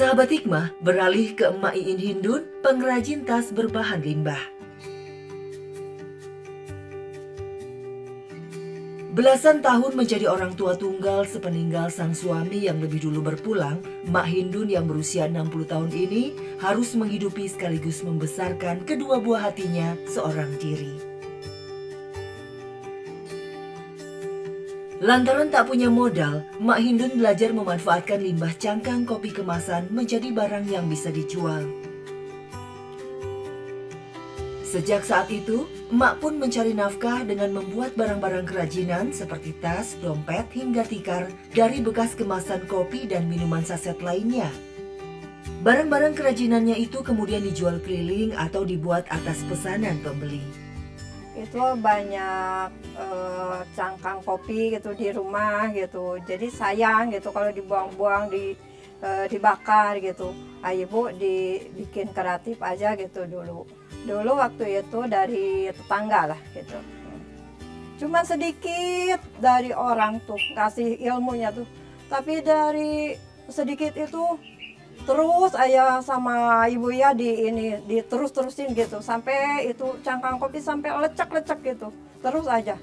Sahabat Hikmah beralih ke Emak Iin Hindun, pengrajin tas berbahan limbah. Belasan tahun menjadi orang tua tunggal sepeninggal sang suami yang lebih dulu berpulang, Emak Hindun yang berusia 60 tahun ini harus menghidupi sekaligus membesarkan kedua buah hatinya seorang diri. Lantaran tak punya modal, Emak Hindun belajar memanfaatkan limbah cangkang kopi kemasan menjadi barang yang bisa dijual. Sejak saat itu, Emak pun mencari nafkah dengan membuat barang-barang kerajinan seperti tas, dompet, hingga tikar dari bekas kemasan kopi dan minuman saset lainnya. Barang-barang kerajinannya itu kemudian dijual keliling atau dibuat atas pesanan pembeli. Itu banyak cangkang kopi gitu di rumah gitu, jadi sayang gitu kalau dibuang-buang, dibakar gitu. Ibu dibikin kreatif aja gitu dulu waktu itu dari tetangga lah gitu. Cuma sedikit dari orang tuh kasih ilmunya tuh, tapi dari sedikit itu terus ayah sama ibu ya diterus-terusin gitu sampai itu cangkang kopi sampai lecek-lecek gitu, terus aja.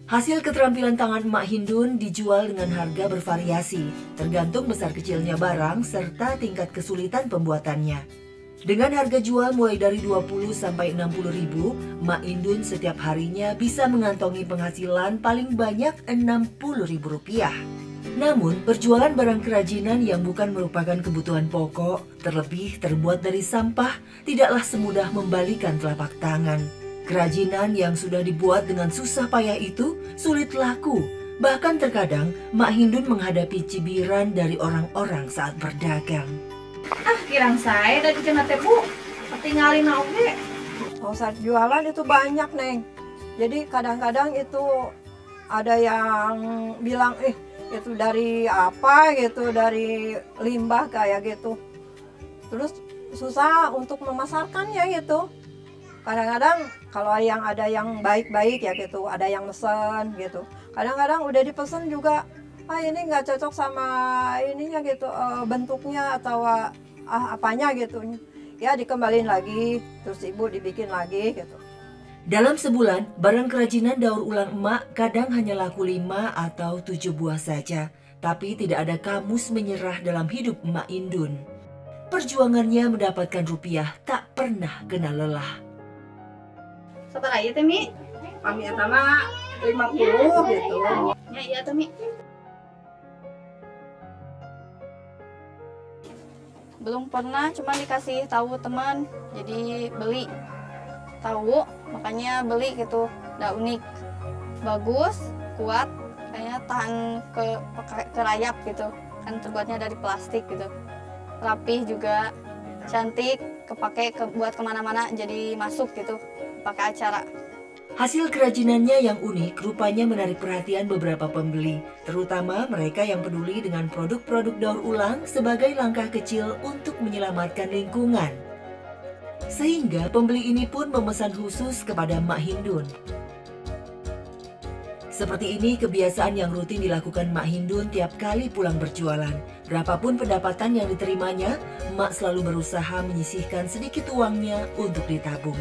Hasil keterampilan tangan Emak Hindun dijual dengan harga bervariasi, tergantung besar kecilnya barang serta tingkat kesulitan pembuatannya. Dengan harga jual mulai dari 20 sampai 60 ribu, Emak Hindun setiap harinya bisa mengantongi penghasilan paling banyak 60 ribu rupiah. Namun, berjualan barang kerajinan yang bukan merupakan kebutuhan pokok, terlebih terbuat dari sampah, tidaklah semudah membalikan telapak tangan. Kerajinan yang sudah dibuat dengan susah payah itu sulit laku. Bahkan terkadang, Emak Hindun menghadapi cibiran dari orang-orang saat berdagang. Kirang saya dari cenah teh Bu, tinggalin oke. Oh, saat jualan itu banyak, Neng. Jadi kadang-kadang itu ada yang bilang, itu dari apa gitu, dari limbah kayak gitu. Terus susah untuk memasarkannya gitu. Kadang-kadang kalau ada yang baik-baik ya gitu, ada yang mesen gitu. Kadang-kadang udah dipesen juga, ini nggak cocok sama ininya gitu, bentuknya atau apanya gitu. Ya dikembalin lagi, terus ibu dibikin lagi gitu. Dalam sebulan, barang kerajinan daur ulang emak kadang hanya laku 5 atau 7 buah saja. Tapi tidak ada kamus menyerah dalam hidup Emak Hindun. Perjuangannya mendapatkan rupiah tak pernah kenal lelah. Sabar aja teh Mi. Kami sama 50 gitu. Ya iya teh Mi. Belum pernah, cuma dikasih tahu teman, jadi beli. Tahu, makanya beli gitu. Udah unik, bagus, kuat, kayaknya tahan ke rayap gitu. Kan terbuatnya dari plastik gitu. Rapih juga, cantik, buat kemana-mana, jadi masuk gitu, pakai acara. Hasil kerajinannya yang unik rupanya menarik perhatian beberapa pembeli, terutama mereka yang peduli dengan produk-produk daur ulang sebagai langkah kecil untuk menyelamatkan lingkungan. Sehingga pembeli ini pun memesan khusus kepada Emak Hindun. Seperti ini kebiasaan yang rutin dilakukan Emak Hindun tiap kali pulang berjualan. Berapapun pendapatan yang diterimanya, Emak selalu berusaha menyisihkan sedikit uangnya untuk ditabung.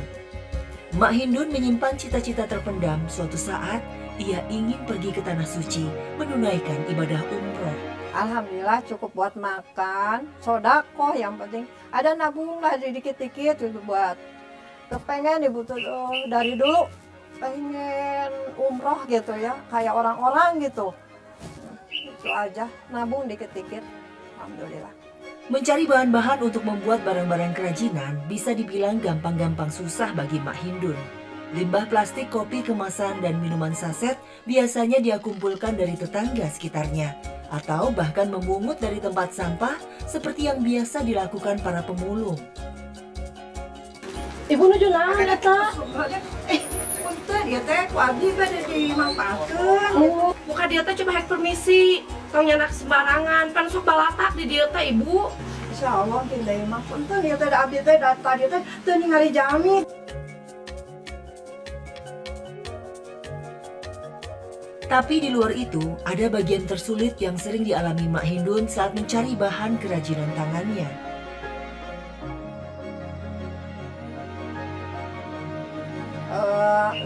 Emak Hindun menyimpan cita-cita terpendam. Suatu saat, ia ingin pergi ke Tanah Suci menunaikan ibadah umroh. Alhamdulillah cukup buat makan, sodakoh yang penting. Ada nabung lah dikit-dikit gitu buat. Kepengen ibu tuh dari dulu pengen umroh gitu ya, kayak orang-orang gitu. Itu aja, nabung dikit-dikit. Alhamdulillah. Mencari bahan-bahan untuk membuat barang-barang kerajinan bisa dibilang gampang-gampang susah bagi Emak Hindun. Limbah plastik, kopi kemasan, dan minuman saset biasanya dia kumpulkan dari tetangga sekitarnya, atau bahkan memungut dari tempat sampah seperti yang biasa dilakukan para pemulung. Ibu nuju naon eta? Punten dia teh ku abdi bade dimanfaatkeun. Muka dia teh cuma hek permisi, tong nyanak sembarangan, pan sok balatak di dia teh Ibu. Insyaallah kieu deui mah punten dia teh abdi teh data dia teh teu ningali jami. Tapi di luar itu, ada bagian tersulit yang sering dialami Mak Hindun saat mencari bahan kerajinan tangannya.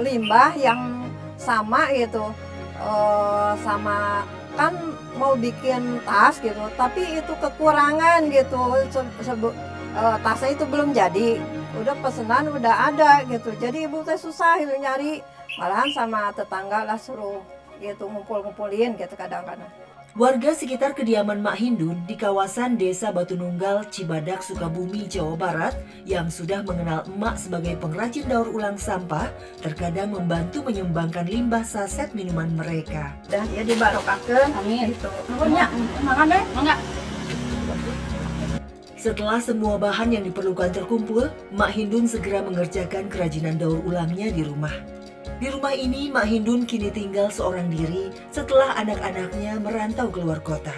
Limbah yang sama gitu, sama kan mau bikin tas gitu, tapi itu kekurangan gitu, tasnya itu belum jadi, udah pesanan udah ada gitu, jadi ibu teh susah itu nyari, malahan sama tetangga lah suruh gitu ngumpul-ngumpulin gitu kadang-kadang. Warga sekitar kediaman Mak Hindun di kawasan Desa Batu Nunggal, Cibadak, Sukabumi, Jawa Barat yang sudah mengenal emak sebagai pengrajin daur ulang sampah terkadang membantu menyumbangkan limbah saset minuman mereka. Dan ya dibarokakeun gitu. Punya makan deh, enggak. Setelah semua bahan yang diperlukan terkumpul, Mak Hindun segera mengerjakan kerajinan daur ulangnya di rumah. Di rumah ini, Mak Hindun kini tinggal seorang diri setelah anak-anaknya merantau keluar kota.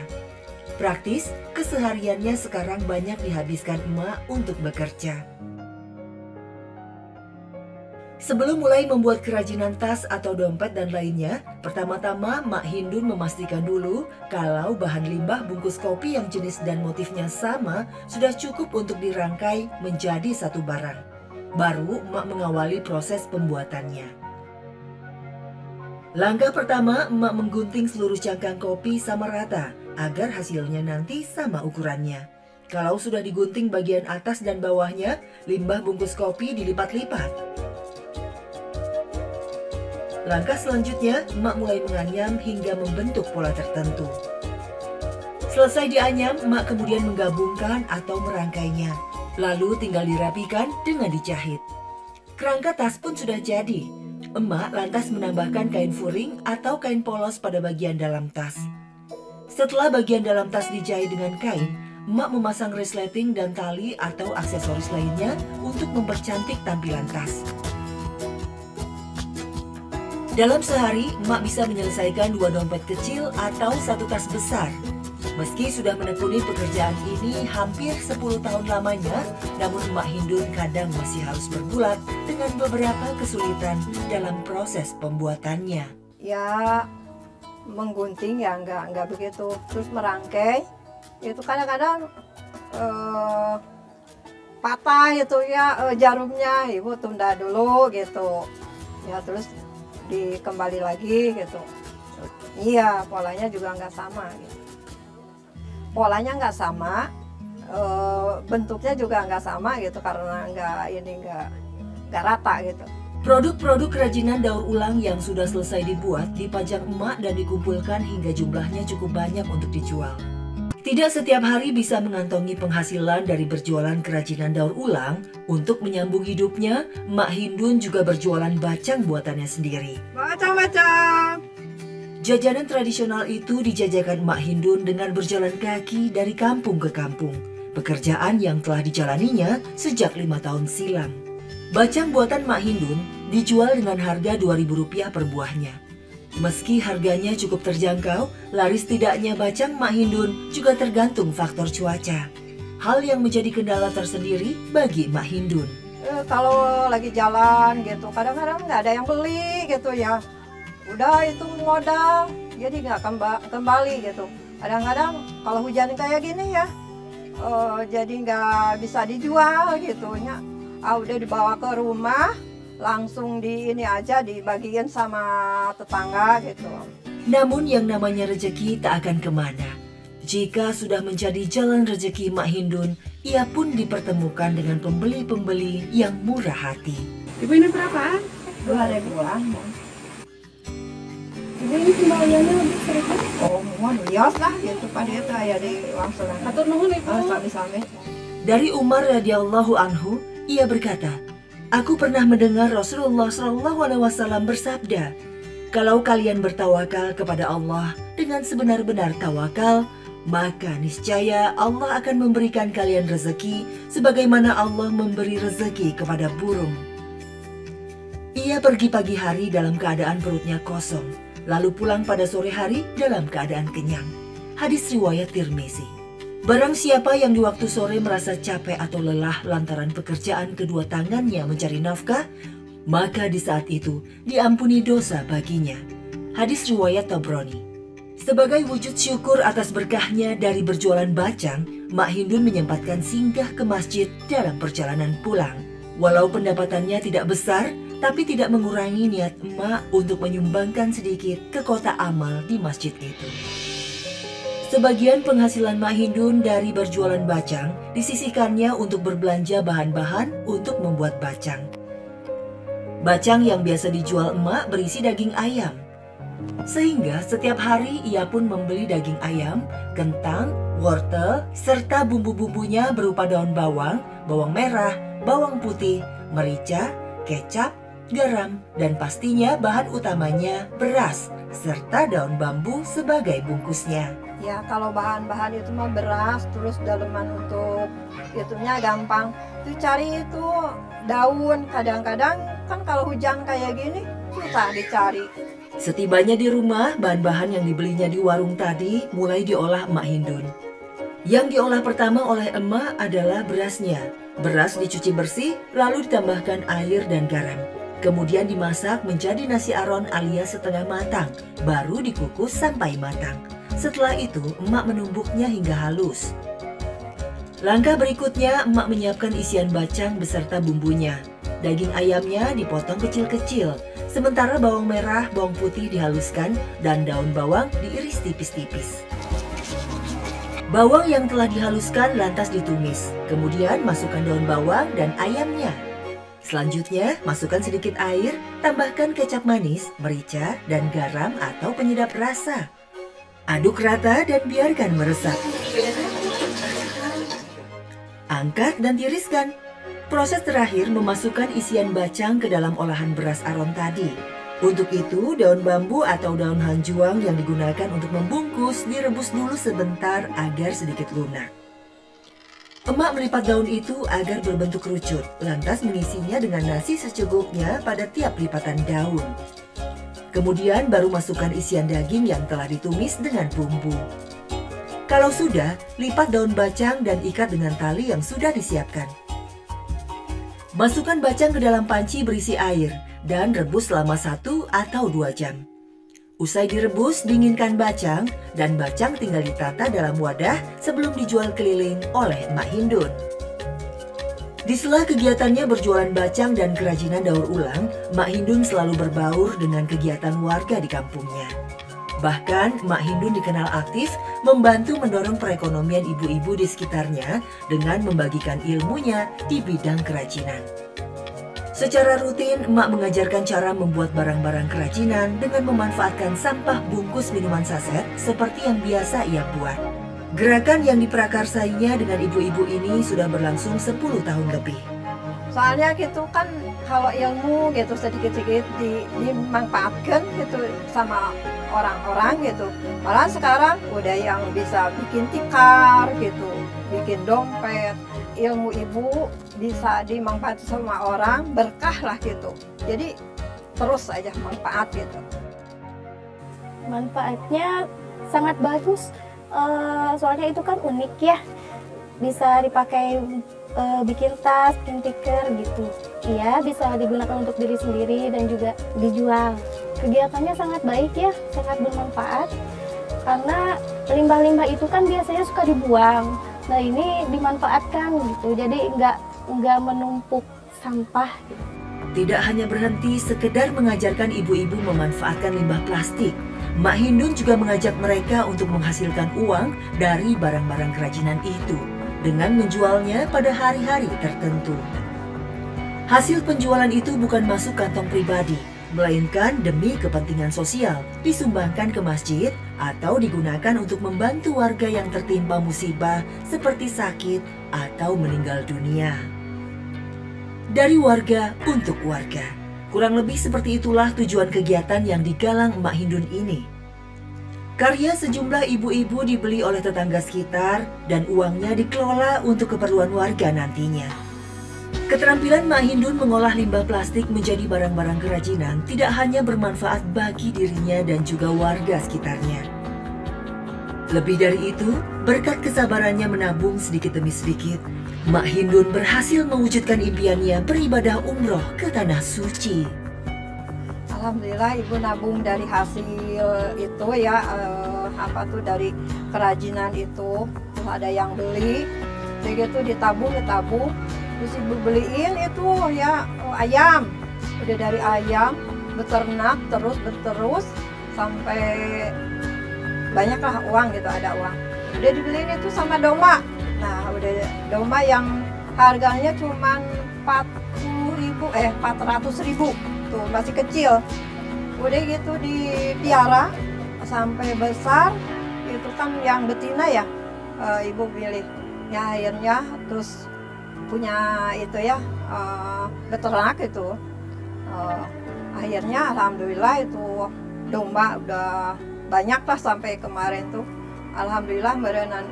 Praktis, kesehariannya sekarang banyak dihabiskan emak untuk bekerja. Sebelum mulai membuat kerajinan tas atau dompet dan lainnya, pertama-tama Mak Hindun memastikan dulu kalau bahan limbah bungkus kopi yang jenis dan motifnya sama sudah cukup untuk dirangkai menjadi satu barang. Baru emak mengawali proses pembuatannya. Langkah pertama, emak menggunting seluruh cangkang kopi sama rata agar hasilnya nanti sama ukurannya. Kalau sudah digunting bagian atas dan bawahnya, limbah bungkus kopi dilipat-lipat. Langkah selanjutnya, emak mulai menganyam hingga membentuk pola tertentu. Selesai dianyam, emak kemudian menggabungkan atau merangkainya. Lalu tinggal dirapikan dengan dijahit. Kerangka tas pun sudah jadi. Emak lantas menambahkan kain furing atau kain polos pada bagian dalam tas. Setelah bagian dalam tas dijahit dengan kain, emak memasang resleting dan tali atau aksesoris lainnya untuk mempercantik tampilan tas. Dalam sehari, emak bisa menyelesaikan 2 dompet kecil atau 1 tas besar. Meski sudah menekuni pekerjaan ini hampir 10 tahun lamanya, namun Mak Hindun kadang masih harus bergulat dengan beberapa kesulitan dalam proses pembuatannya. Ya menggunting ya enggak begitu, terus merangkai itu kadang-kadang patah itu ya jarumnya, ibu tunda dulu gitu ya, terus dikembali lagi gitu. Iya, polanya juga nggak sama gitu. Polanya nggak sama, bentuknya juga nggak sama gitu karena nggak rata gitu. Produk-produk kerajinan daur ulang yang sudah selesai dibuat dipajang emak dan dikumpulkan hingga jumlahnya cukup banyak untuk dijual. Tidak setiap hari bisa mengantongi penghasilan dari berjualan kerajinan daur ulang. Untuk menyambung hidupnya, Mak Hindun juga berjualan bacang buatannya sendiri. Bacang-bacang! Jajanan tradisional itu dijajakan Mak Hindun dengan berjalan kaki dari kampung ke kampung. Pekerjaan yang telah dijalaninya sejak 5 tahun silam. Bacang buatan Mak Hindun dijual dengan harga Rp2.000 per buahnya. Meski harganya cukup terjangkau, laris tidaknya bacang Mak Hindun juga tergantung faktor cuaca. Hal yang menjadi kendala tersendiri bagi Mak Hindun. Kalau lagi jalan gitu, kadang-kadang nggak ada yang beli gitu ya. Udah itu modal, jadi nggak kembali gitu. Kadang-kadang kalau hujan kayak gini ya, jadi nggak bisa dijual gitu ya. Udah dibawa ke rumah, langsung dibagiin sama tetangga gitu. Namun yang namanya rezeki tak akan kemana. Jika sudah menjadi jalan rezeki Mak Hindun, ia pun dipertemukan dengan pembeli-pembeli yang murah hati. Ibu ini berapa? 2.000-an. Ibu ini kembaliannya untuk berapa? Oh, mau lios lah gitu pada itu ya di langsung. Atur nuhun Ibu. Sami-sami. Dari Umar radhiyallahu anhu, ia berkata, "Aku pernah mendengar Rasulullah SAW bersabda, kalau kalian bertawakal kepada Allah dengan sebenar-benar tawakal, maka niscaya Allah akan memberikan kalian rezeki sebagaimana Allah memberi rezeki kepada burung." Ia pergi pagi hari dalam keadaan perutnya kosong, lalu pulang pada sore hari dalam keadaan kenyang. Hadis riwayat Tirmizi. Barang siapa yang di waktu sore merasa capek atau lelah lantaran pekerjaan kedua tangannya mencari nafkah, maka di saat itu diampuni dosa baginya. hadis riwayat Tabrani. Sebagai wujud syukur atas berkahnya dari berjualan bacang, Mak Hindun menyempatkan singgah ke masjid dalam perjalanan pulang. Walau pendapatannya tidak besar, tapi tidak mengurangi niat emak untuk menyumbangkan sedikit ke kotak amal di masjid itu. Sebagian penghasilan Mak Hindun dari berjualan bacang disisihkannya untuk berbelanja bahan-bahan untuk membuat bacang. Bacang yang biasa dijual emak berisi daging ayam. Sehingga setiap hari ia pun membeli daging ayam, kentang, wortel, serta bumbu-bumbunya berupa daun bawang, bawang merah, bawang putih, merica, kecap, garam, dan pastinya bahan utamanya beras, serta daun bambu sebagai bungkusnya. Ya kalau bahan-bahan itu mah beras, terus daleman untuk itunya gampang. Itu cari itu daun, kadang-kadang kan kalau hujan kayak gini susah dicari. Setibanya di rumah, bahan-bahan yang dibelinya di warung tadi mulai diolah Mak Hindun. Yang diolah pertama oleh emak adalah berasnya. Beras dicuci bersih, lalu ditambahkan air dan garam. Kemudian dimasak menjadi nasi aron alias setengah matang, baru dikukus sampai matang. Setelah itu, emak menumbuknya hingga halus. Langkah berikutnya, emak menyiapkan isian bacang beserta bumbunya. Daging ayamnya dipotong kecil-kecil, sementara bawang merah, bawang putih dihaluskan, dan daun bawang diiris tipis-tipis. Bawang yang telah dihaluskan lantas ditumis, kemudian masukkan daun bawang dan ayamnya. Selanjutnya, masukkan sedikit air, tambahkan kecap manis, merica, dan garam atau penyedap rasa. Aduk rata dan biarkan meresap. Angkat dan tiriskan. Proses terakhir memasukkan isian bacang ke dalam olahan beras aron tadi. Untuk itu, daun bambu atau daun hanjuang yang digunakan untuk membungkus direbus dulu sebentar agar sedikit lunak. Emak melipat daun itu agar berbentuk kerucut, lantas mengisinya dengan nasi secukupnya pada tiap lipatan daun. Kemudian baru masukkan isian daging yang telah ditumis dengan bumbu. Kalau sudah, lipat daun bacang dan ikat dengan tali yang sudah disiapkan. Masukkan bacang ke dalam panci berisi air dan rebus selama 1 atau 2 jam. Usai direbus, dinginkan bacang dan bacang tinggal ditata dalam wadah sebelum dijual keliling oleh Mak Hindun. Di sela kegiatannya berjualan bacang dan kerajinan daur ulang, Mak Hindun selalu berbaur dengan kegiatan warga di kampungnya. Bahkan, Mak Hindun dikenal aktif membantu mendorong perekonomian ibu-ibu di sekitarnya dengan membagikan ilmunya di bidang kerajinan. Secara rutin, emak mengajarkan cara membuat barang-barang kerajinan dengan memanfaatkan sampah bungkus minuman saset seperti yang biasa ia buat. Gerakan yang diprakarsainya dengan ibu-ibu ini sudah berlangsung 10 tahun lebih. Soalnya gitu kan kalau ilmu gitu sedikit-sedikit dimanfaatkan gitu sama orang-orang gitu. Malah sekarang udah yang bisa bikin tikar gitu, bikin dompet. Ilmu ibu bisa dimanfaatkan sama orang, berkah lah gitu. Jadi terus aja manfaat gitu. Manfaatnya sangat bagus, soalnya itu kan unik ya. Bisa dipakai bikin tas, bikin tikar gitu. Iya, bisa digunakan untuk diri sendiri dan juga dijual. Kegiatannya sangat baik ya, sangat bermanfaat. Karena limbah-limbah itu kan biasanya suka dibuang. Nah ini dimanfaatkan gitu, jadi nggak menumpuk sampah. Tidak hanya berhenti sekedar mengajarkan ibu-ibu memanfaatkan limbah plastik, Mak Hindun juga mengajak mereka untuk menghasilkan uang dari barang-barang kerajinan itu dengan menjualnya pada hari-hari tertentu. Hasil penjualan itu bukan masuk kantong pribadi, melainkan demi kepentingan sosial, disumbangkan ke masjid atau digunakan untuk membantu warga yang tertimpa musibah seperti sakit atau meninggal dunia. Dari warga untuk warga. Kurang lebih seperti itulah tujuan kegiatan yang digalang Mak Hindun ini. Karya sejumlah ibu-ibu dibeli oleh tetangga sekitar dan uangnya dikelola untuk keperluan warga nantinya. Keterampilan Mak Hindun mengolah limbah plastik menjadi barang-barang kerajinan tidak hanya bermanfaat bagi dirinya dan juga warga sekitarnya. Lebih dari itu, berkat kesabarannya menabung sedikit demi sedikit, Mak Hindun berhasil mewujudkan impiannya beribadah umroh ke Tanah Suci. Alhamdulillah ibu nabung dari hasil itu ya, dari kerajinan itu. Terus ada yang beli, jadi itu ditabung, terus ibu beliin itu ya ayam. Udah dari ayam, beternak, terus sampai banyaklah uang gitu, ada uang. Udah dibeliin itu sama domba. Nah, udah domba yang harganya cuma 400.000 tuh, masih kecil. Udah gitu dipiara sampai besar, itu kan yang betina ya, ibu pilih. Ya akhirnya terus punya itu ya, beternak itu. Akhirnya alhamdulillah itu domba udah banyak lah sampai kemarin tuh. Alhamdulillah berenan.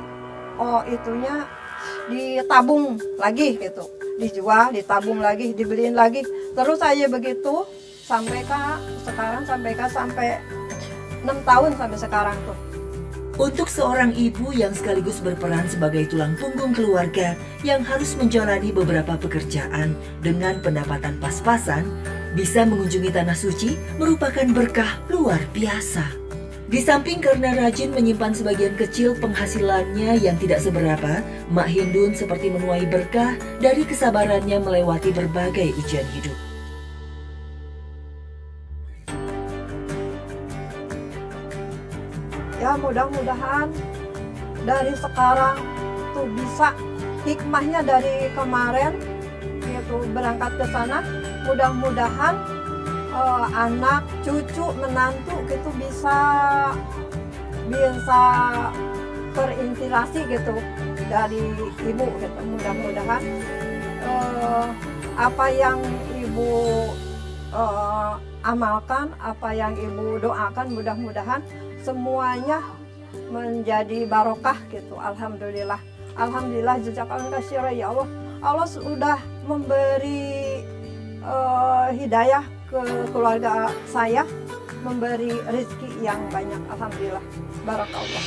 Oh itunya ditabung lagi gitu, dijual, ditabung lagi, dibeliin lagi, terus aja begitu sampai sekarang sampai 6 tahun sampai sekarang tuh. Untuk seorang ibu yang sekaligus berperan sebagai tulang punggung keluarga yang harus menjalani beberapa pekerjaan dengan pendapatan pas-pasan, bisa mengunjungi Tanah Suci merupakan berkah luar biasa. Di samping karena rajin menyimpan sebagian kecil penghasilannya yang tidak seberapa, Mak Hindun seperti menuai berkah dari kesabarannya melewati berbagai ujian hidup. Ya mudah-mudahan dari sekarang tuh bisa, hikmahnya dari kemarin gitu berangkat ke sana, mudah-mudahan anak, cucu, menantu gitu bisa terinspirasi gitu dari ibu gitu. Mudah-mudahan apa yang ibu amalkan, apa yang ibu doakan, mudah-mudahan semuanya menjadi barokah gitu. Alhamdulillah. Alhamdulillah, jazakallahu khairan ya Allah. Allah sudah memberi hidayah ke keluarga saya, memberi rezeki yang banyak. Alhamdulillah, barakallah.